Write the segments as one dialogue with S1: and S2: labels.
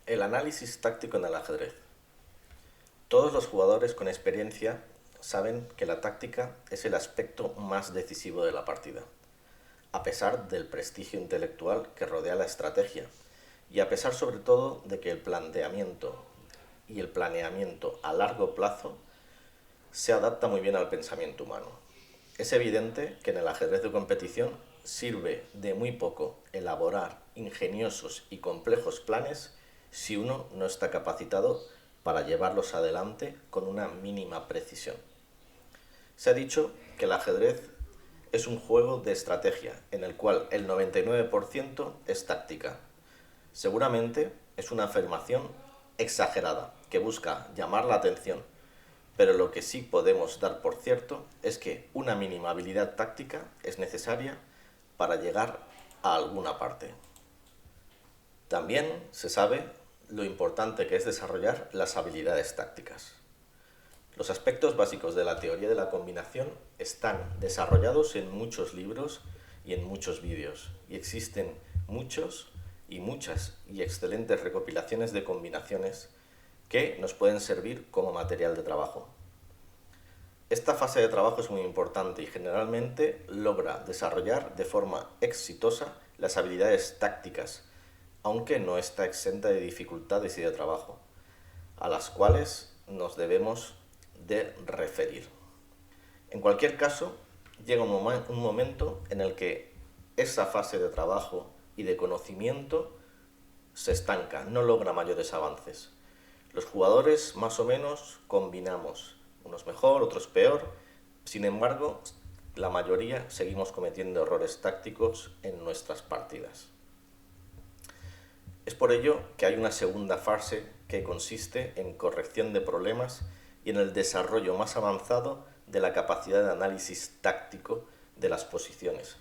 S1: El análisis táctico en el ajedrez. Todos los jugadores con experiencia saben que la táctica es el aspecto más decisivo de la partida, a pesar del prestigio intelectual que rodea la estrategia y a pesar sobre todo de que el planteamiento y el planeamiento a largo plazo se adapta muy bien al pensamiento humano. Es evidente que en el ajedrez de competición sirve de muy poco elaborar ingeniosos y complejos planes si uno no está capacitado para llevarlos adelante con una mínima precisión. Se ha dicho que el ajedrez es un juego de estrategia en el cual el 99% es táctica. Seguramente es una afirmación exagerada que busca llamar la atención, pero lo que sí podemos dar por cierto es que una mínima habilidad táctica es necesaria para llegar a alguna parte. También se sabe lo importante que es desarrollar las habilidades tácticas. Los aspectos básicos de la teoría de la combinación están desarrollados en muchos libros y en muchos vídeos, y existen muchos y muchas y excelentes recopilaciones de combinaciones que nos pueden servir como material de trabajo. Esta fase de trabajo es muy importante y generalmente logra desarrollar de forma exitosa las habilidades tácticas, aunque no está exenta de dificultades y de trabajo, a las cuales nos debemos de referir. En cualquier caso, llega un momento en el que esa fase de trabajo y de conocimiento se estanca, no logra mayores avances. Los jugadores más o menos combinamos, unos mejor, otros peor, sin embargo, la mayoría seguimos cometiendo errores tácticos en nuestras partidas. Es por ello que hay una segunda fase que consiste en corrección de problemas y en el desarrollo más avanzado de la capacidad de análisis táctico de las posiciones.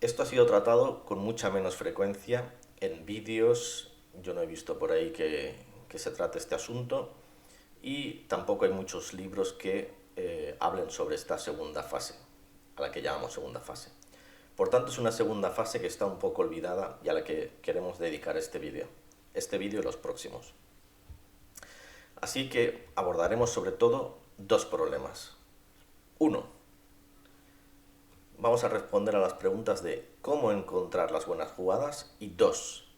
S1: Esto ha sido tratado con mucha menos frecuencia en vídeos. Yo no he visto por ahí que se trate este asunto y tampoco hay muchos libros que hablen sobre esta segunda fase, a la que llamamos segunda fase. Por tanto, es una segunda fase que está un poco olvidada y a la que queremos dedicar este vídeo y los próximos. Así que abordaremos sobre todo dos problemas. Uno, vamos a responder a las preguntas de cómo encontrar las buenas jugadas y dos,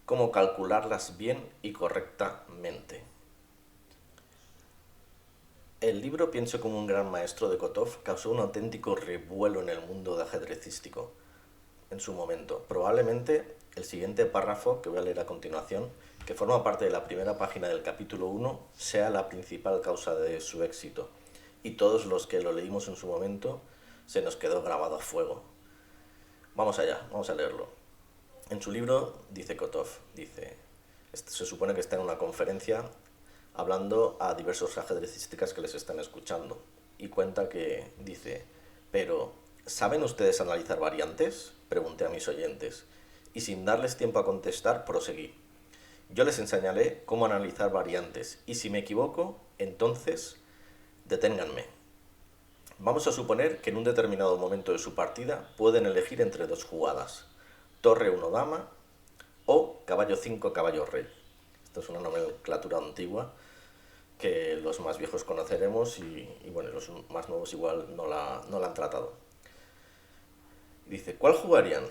S1: cómo calcularlas bien y correctamente. El libro Pienso como un gran maestro de Kotov causó un auténtico revuelo en el mundo ajedrecístico en su momento. Probablemente el siguiente párrafo que voy a leer a continuación, que forma parte de la primera página del capítulo 1, sea la principal causa de su éxito. Y todos los que lo leímos en su momento se nos quedó grabado a fuego. Vamos allá, vamos a leerlo. En su libro dice Kotov, se supone que está en una conferencia hablando a diversos ajedrecistas que les están escuchando y cuenta que dice, pero ¿saben ustedes analizar variantes?, pregunté a mis oyentes y sin darles tiempo a contestar proseguí. Yo les enseñaré cómo analizar variantes y si me equivoco, entonces deténganme. Vamos a suponer que en un determinado momento de su partida pueden elegir entre dos jugadas, torre 1 dama o caballo 5 caballo rey. Esto es una nomenclatura antigua que los más viejos conoceremos y bueno, los más nuevos igual no la han tratado. Dice, ¿cuál jugarían?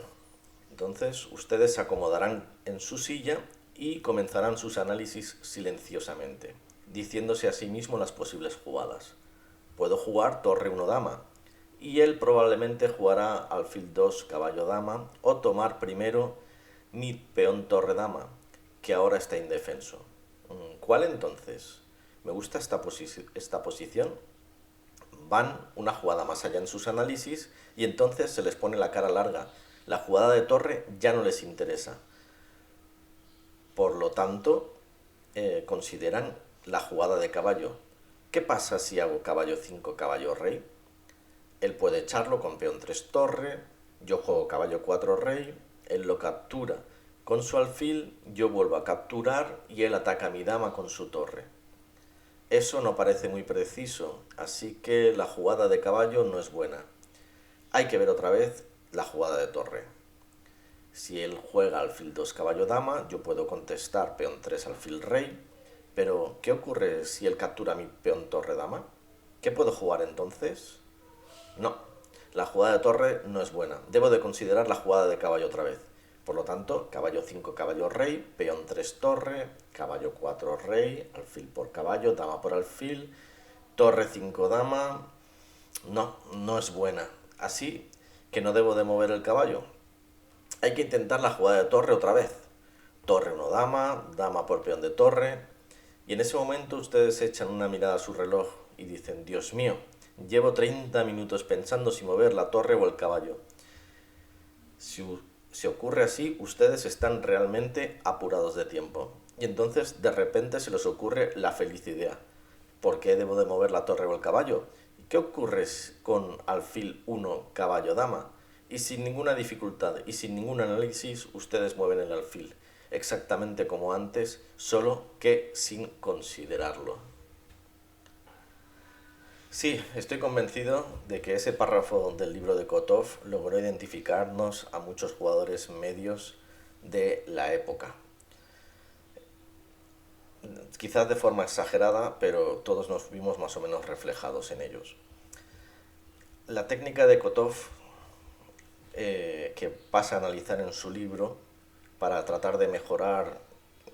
S1: Entonces ustedes se acomodarán en su silla y comenzarán sus análisis silenciosamente, diciéndose a sí mismo las posibles jugadas. Puedo jugar torre 1 dama y él probablemente jugará alfil 2 caballo dama o tomar primero mi peón torre dama, que ahora está indefenso. ¿Cuál entonces? Me gusta esta posición. Van una jugada más allá en sus análisis y entonces se les pone la cara larga. La jugada de torre ya no les interesa. Por lo tanto, consideran la jugada de caballo. ¿Qué pasa si hago caballo 5, caballo rey? Él puede echarlo con peón 3 torre, yo juego caballo 4 rey, él lo captura con su alfil, yo vuelvo a capturar y él ataca a mi dama con su torre. Eso no parece muy preciso, así que la jugada de caballo no es buena. Hay que ver otra vez la jugada de torre. Si él juega alfil 2 caballo dama, yo puedo contestar peón 3 alfil rey, pero ¿qué ocurre si él captura mi peón torre dama? ¿Qué puedo jugar entonces? No, la jugada de torre no es buena. Debo de considerar la jugada de caballo otra vez. Por lo tanto, caballo 5 caballo rey, peón 3 torre, caballo 4 rey, alfil por caballo, dama por alfil, torre 5 dama. No, no es buena. Así que no debo de mover el caballo. Hay que intentar la jugada de torre otra vez. Torre 1 dama, dama por peón de torre. Y en ese momento ustedes echan una mirada a su reloj y dicen, Dios mío, llevo 30 minutos pensando si mover la torre o el caballo. Si ocurre así, ustedes están realmente apurados de tiempo. Y entonces de repente se les ocurre la feliz idea. ¿Por qué debo de mover la torre o el caballo? ¿Qué ocurre con alfil 1 caballo dama? Y sin ninguna dificultad y sin ningún análisis ustedes mueven el alfil, exactamente como antes, solo que sin considerarlo. Sí, estoy convencido de que ese párrafo del libro de Kotov logró identificarnos a muchos jugadores medios de la época. Quizás de forma exagerada, pero todos nos vimos más o menos reflejados en ellos. La técnica de Kotov que pasa a analizar en su libro para tratar de mejorar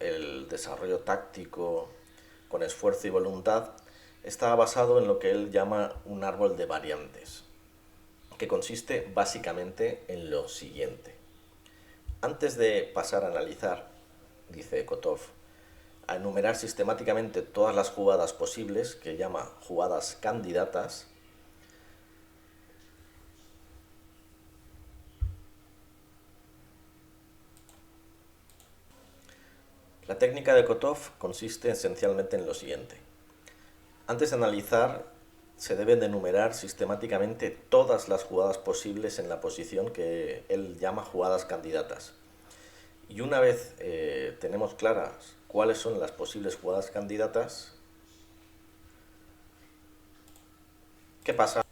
S1: el desarrollo táctico con esfuerzo y voluntad, está basado en lo que él llama un árbol de variantes, que consiste básicamente en lo siguiente. Antes de pasar a analizar, dice Kotov, a enumerar sistemáticamente todas las jugadas posibles, que llama jugadas candidatas, la técnica de Kotov consiste esencialmente en lo siguiente. Antes de analizar, se deben de enumerar sistemáticamente todas las jugadas posibles en la posición que él llama jugadas candidatas. Y una vez tenemos claras cuáles son las posibles jugadas candidatas, ¿qué pasa?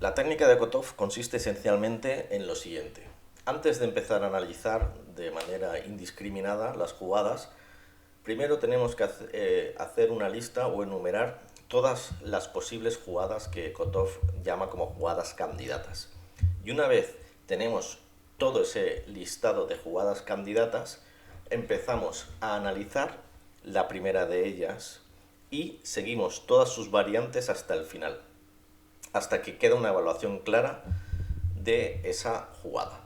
S1: La técnica de Kotov consiste esencialmente en lo siguiente. Antes de empezar a analizar de manera indiscriminada las jugadas, primero tenemos que hacer una lista o enumerar todas las posibles jugadas que Kotov llama como jugadas candidatas. Y una vez tenemos todo ese listado de jugadas candidatas, empezamos a analizar la primera de ellas y seguimos todas sus variantes hasta el final, hasta que queda una evaluación clara de esa jugada.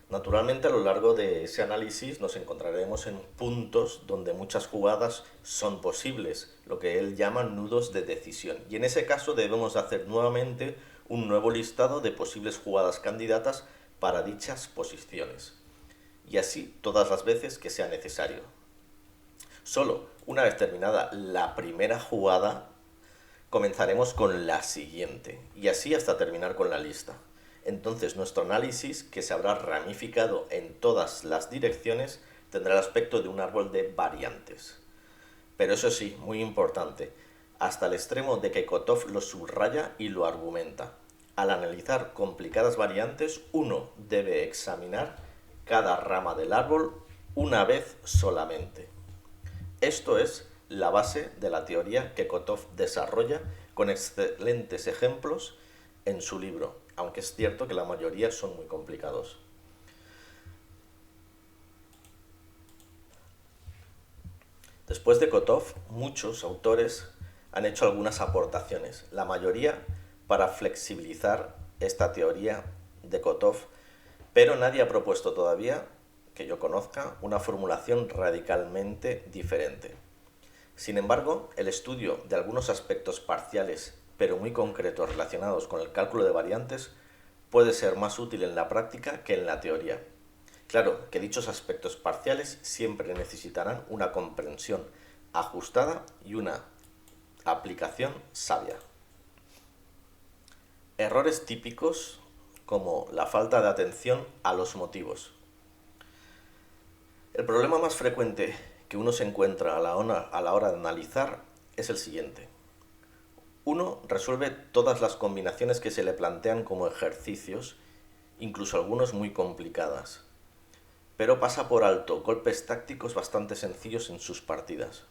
S1: Naturalmente, a lo largo de ese análisis nos encontraremos en puntos donde muchas jugadas son posibles, lo que él llama nudos de decisión. Y en ese caso debemos hacer nuevamente un nuevo listado de posibles jugadas candidatas para dichas posiciones. Y así todas las veces que sea necesario. Solo una vez terminada la primera jugada, comenzaremos con la siguiente, y así hasta terminar con la lista. Entonces nuestro análisis, que se habrá ramificado en todas las direcciones, tendrá el aspecto de un árbol de variantes. Pero eso sí, muy importante, hasta el extremo de que Kotov lo subraya y lo argumenta. Al analizar complicadas variantes, uno debe examinar cada rama del árbol una vez solamente. Esto es la base de la teoría que Kotov desarrolla con excelentes ejemplos en su libro, aunque es cierto que la mayoría son muy complicados. Después de Kotov, muchos autores han hecho algunas aportaciones, la mayoría para flexibilizar esta teoría de Kotov, pero nadie ha propuesto todavía, que yo conozca, una formulación radicalmente diferente. Sin embargo, el estudio de algunos aspectos parciales, pero muy concretos relacionados con el cálculo de variantes, puede ser más útil en la práctica que en la teoría. Claro que dichos aspectos parciales siempre necesitarán una comprensión ajustada y una aplicación sabia. Errores típicos como la falta de atención a los motivos. El problema más frecuente que uno se encuentra a la hora de analizar es el siguiente. Uno resuelve todas las combinaciones que se le plantean como ejercicios incluso algunos muy complicadas, pero pasa por alto golpes tácticos bastante sencillos en sus partidas.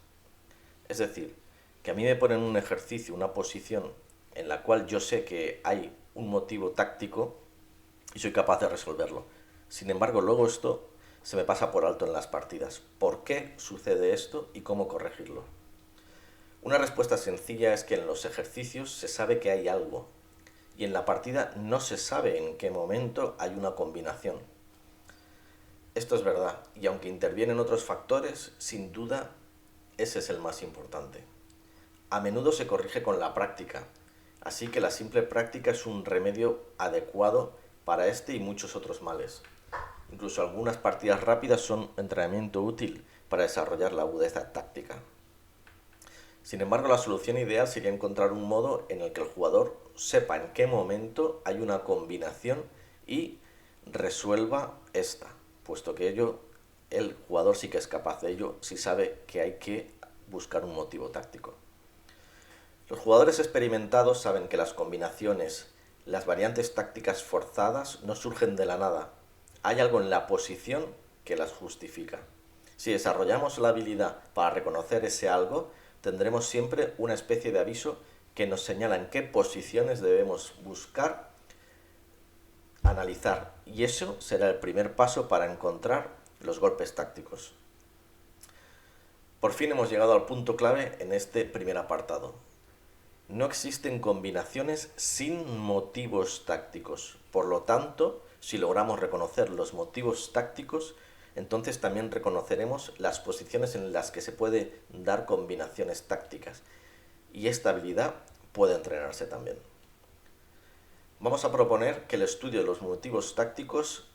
S1: Es decir, que a mí me ponen un ejercicio, una posición en la cual yo sé que hay un motivo táctico y soy capaz de resolverlo. Sin embargo, luego esto se me pasa por alto en las partidas. ¿Por qué sucede esto y cómo corregirlo? Una respuesta sencilla es que en los ejercicios se sabe que hay algo y en la partida no se sabe en qué momento hay una combinación. Esto es verdad, y aunque intervienen otros factores, sin duda ese es el más importante. A menudo se corrige con la práctica, así que la simple práctica es un remedio adecuado para este y muchos otros males. Incluso algunas partidas rápidas son entrenamiento útil para desarrollar la agudeza táctica. Sin embargo, la solución ideal sería encontrar un modo en el que el jugador sepa en qué momento hay una combinación y resuelva esta, puesto que el jugador sí que es capaz de ello si sabe que hay que buscar un motivo táctico. Los jugadores experimentados saben que las combinaciones, las variantes tácticas forzadas no surgen de la nada. Hay algo en la posición que las justifica. Si desarrollamos la habilidad para reconocer ese algo, tendremos siempre una especie de aviso que nos señala en qué posiciones debemos buscar, analizar, y eso será el primer paso para encontrar los golpes tácticos. Por fin hemos llegado al punto clave en este primer apartado. No existen combinaciones sin motivos tácticos. Por lo tanto, si logramos reconocer los motivos tácticos, entonces también reconoceremos las posiciones en las que se puede dar combinaciones tácticas. Y esta habilidad puede entrenarse también. Vamos a proponer que el estudio de los motivos tácticos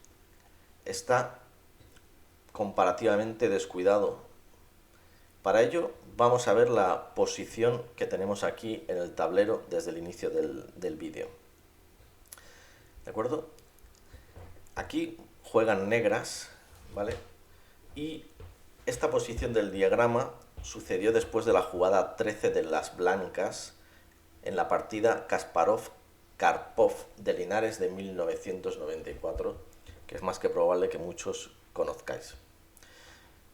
S1: está comparativamente descuidado. Para ello vamos a ver la posición que tenemos aquí en el tablero desde el inicio del vídeo. ¿De acuerdo? Aquí juegan negras, ¿vale? Y esta posición del diagrama sucedió después de la jugada 13 de las blancas en la partida Kasparov-Karpov de Linares de 1994, que es más que probable que muchos conozcáis.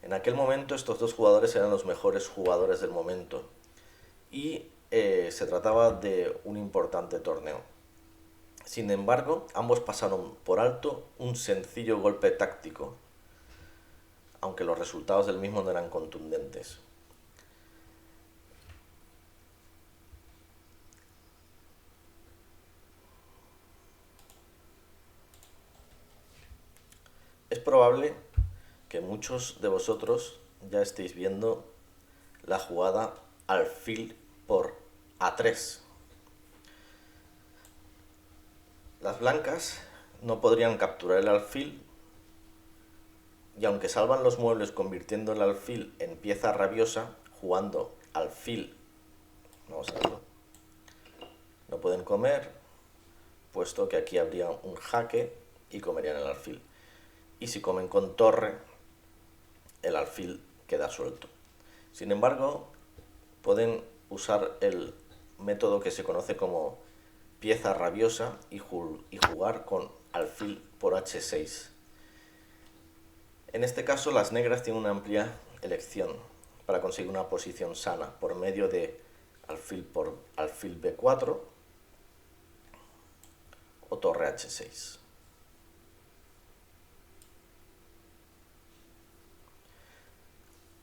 S1: En aquel momento estos dos jugadores eran los mejores jugadores del momento y se trataba de un importante torneo. Sin embargo, ambos pasaron por alto un sencillo golpe táctico, aunque los resultados del mismo no eran contundentes. Es probable que muchos de vosotros ya estéis viendo la jugada alfil por A3. Las blancas no podrían capturar el alfil y aunque salvan los muebles convirtiendo el alfil en pieza rabiosa, jugando alfil, vamos a verlo, no pueden comer, puesto que aquí habría un jaque y comerían el alfil. Y si comen con torre, el alfil queda suelto. Sin embargo, pueden usar el método que se conoce como pieza rabiosa y jugar con alfil por H6. En este caso, las negras tienen una amplia elección para conseguir una posición sana por medio de alfil por alfil B4 o torre H6.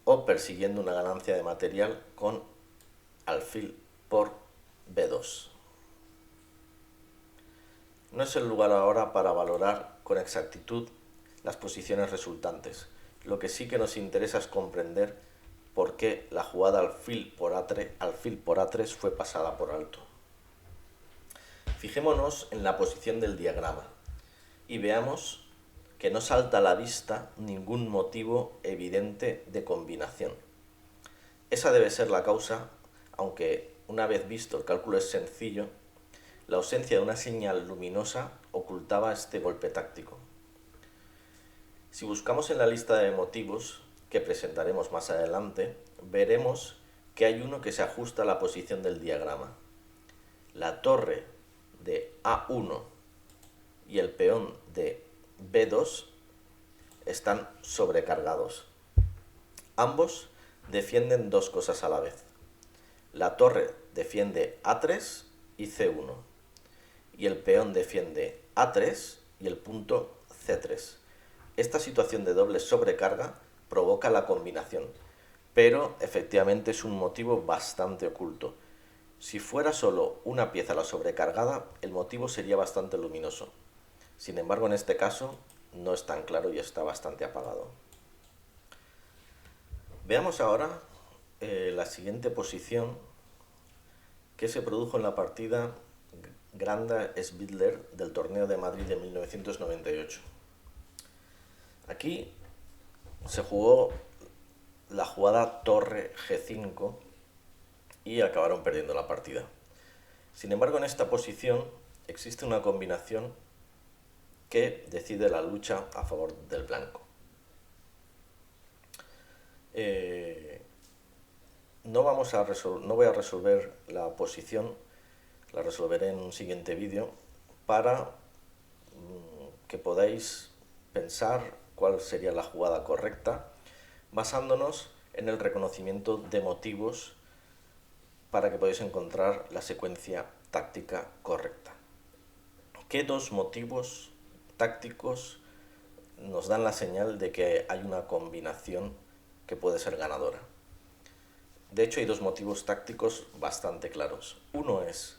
S1: O persiguiendo una ganancia de material con alfil por B2. No es el lugar ahora para valorar con exactitud las posiciones resultantes. Lo que sí que nos interesa es comprender por qué la jugada alfil por A3 fue pasada por alto. Fijémonos en la posición del diagrama y veamos que no salta a la vista ningún motivo evidente de combinación. Esa debe ser la causa, aunque una vez visto el cálculo es sencillo, la ausencia de una señal luminosa ocultaba este golpe táctico. Si buscamos en la lista de motivos, que presentaremos más adelante, veremos que hay uno que se ajusta a la posición del diagrama. La torre de A1 y el peón de B2 están sobrecargados. Ambos defienden dos cosas a la vez. La torre defiende A3 y C1, y el peón defiende A3 y el punto C3. Esta situación de doble sobrecarga provoca la combinación, pero efectivamente es un motivo bastante oculto. Si fuera solo una pieza la sobrecargada, el motivo sería bastante luminoso. Sin embargo, en este caso no es tan claro y está bastante apagado. Veamos ahora la siguiente posición que se produjo en la partida Granda Svidler del Torneo de Madrid de 1998. Aquí se jugó la jugada torre G5 y acabaron perdiendo la partida. Sin embargo, en esta posición existe una combinación que decide la lucha a favor del blanco. No voy a resolver la posición, la resolveré en un siguiente vídeo para que podáis pensar cuál sería la jugada correcta, basándonos en el reconocimiento de motivos para que podáis encontrar la secuencia táctica correcta. ¿Qué dos motivos tácticos nos dan la señal de que hay una combinación que puede ser ganadora? De hecho, hay dos motivos tácticos bastante claros. Uno es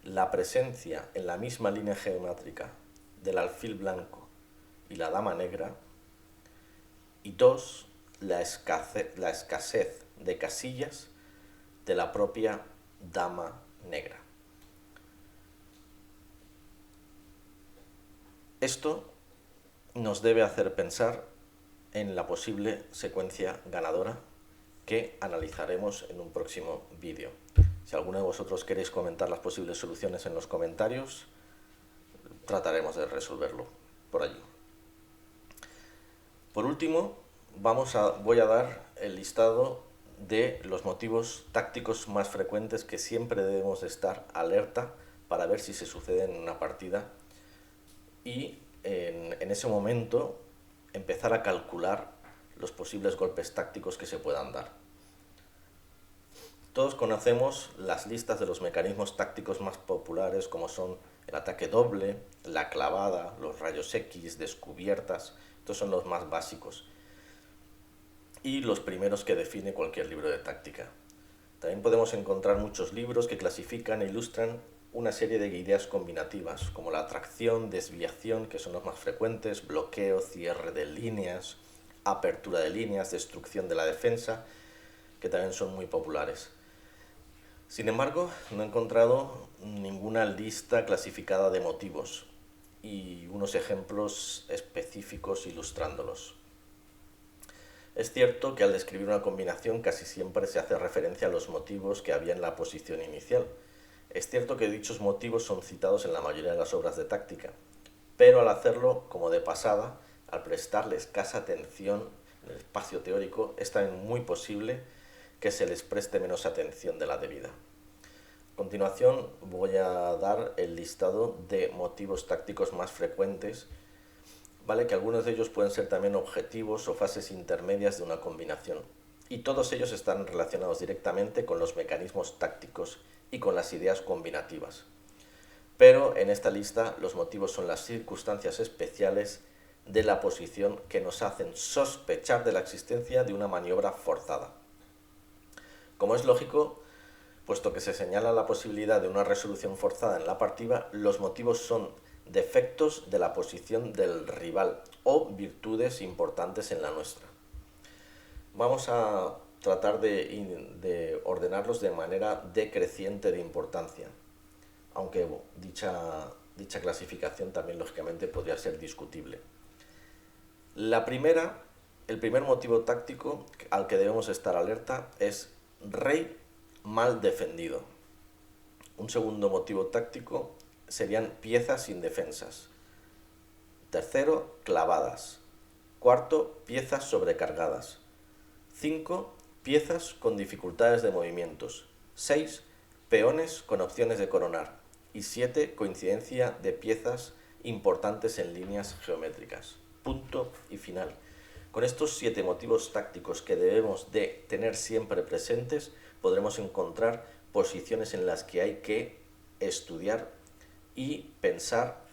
S1: la presencia en la misma línea geométrica del alfil blanco y la dama negra. Y dos, la escasez de casillas de la propia dama negra. Esto nos debe hacer pensar en la posible secuencia ganadora que analizaremos en un próximo vídeo. Si alguno de vosotros queréis comentar las posibles soluciones en los comentarios, trataremos de resolverlo por allí. Por último, voy a dar el listado de los motivos tácticos más frecuentes que siempre debemos de estar alerta para ver si se suceden en una partida y en ese momento empezar a calcular los posibles golpes tácticos que se puedan dar. Todos conocemos las listas de los mecanismos tácticos más populares, como son el ataque doble, la clavada, los rayos X, descubiertas. Estos son los más básicos y los primeros que define cualquier libro de táctica. También podemos encontrar muchos libros que clasifican e ilustran una serie de ideas combinativas, como la atracción, desviación, que son los más frecuentes, bloqueo, cierre de líneas, apertura de líneas, destrucción de la defensa, que también son muy populares. Sin embargo, no he encontrado ninguna lista clasificada de motivos y unos ejemplos específicos ilustrándolos. Es cierto que al describir una combinación casi siempre se hace referencia a los motivos que había en la posición inicial. Es cierto que dichos motivos son citados en la mayoría de las obras de táctica, pero al hacerlo como de pasada, al prestarle escasa atención en el espacio teórico, es también muy posible que se les preste menos atención de la debida. A continuación voy a dar el listado de motivos tácticos más frecuentes, ¿vale? Que algunos de ellos pueden ser también objetivos o fases intermedias de una combinación, y todos ellos están relacionados directamente con los mecanismos tácticos y con las ideas combinativas. Pero en esta lista los motivos son las circunstancias especiales de la posición que nos hacen sospechar de la existencia de una maniobra forzada. Como es lógico, puesto que se señala la posibilidad de una resolución forzada en la partida, los motivos son defectos de la posición del rival o virtudes importantes en la nuestra. Vamos a tratar de ordenarlos de manera decreciente de importancia, aunque dicha clasificación también lógicamente podría ser discutible. El primer motivo táctico al que debemos estar alerta es rey mal defendido. Un segundo motivo táctico serían piezas indefensas. Tercero, clavadas. Cuarto, piezas sobrecargadas. 5, piezas con dificultades de movimientos. 6, peones con opciones de coronar. Y 7, coincidencia de piezas importantes en líneas geométricas. Punto y final. Con estos 7 motivos tácticos que debemos de tener siempre presentes, podremos encontrar posiciones en las que hay que estudiar y pensar